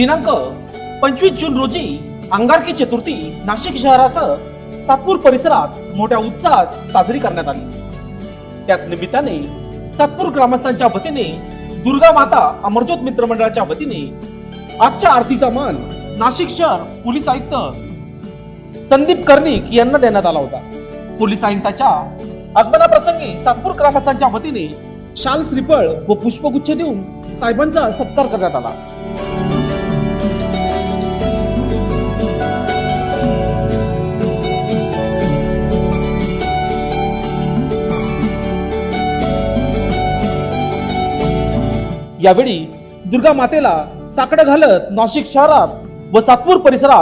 दिनांक 25 जून रोजी अंगारकी चतुर्थी नाशिक शहरासह सातपूर परिसरात मोठ्या उत्साहात साजरी करण्यात आली। त्याच निमित्ताने सातपूर ग्रामस्थांच्या वतीने दुर्गा माता अमरज्योत मित्र मंडळाच्या वतीने आजच्या आरतीचा मान नाशिक शहर पोलीस आयुक्त संदीप कर्णिक यांना देण्यात आला होता। पोलीस आयुक्ताच्या आगमनाप्रसंगी सातपूर ग्रामस्थांच्या वतीने शाल श्रीफळ व पुष्पगुच्छ देऊन साहेबांचा सत्कार करण्यात आला। यावेळी दुर्गा मातेला साकडं घालत नाशिक शहरात व सातपूर परिसरात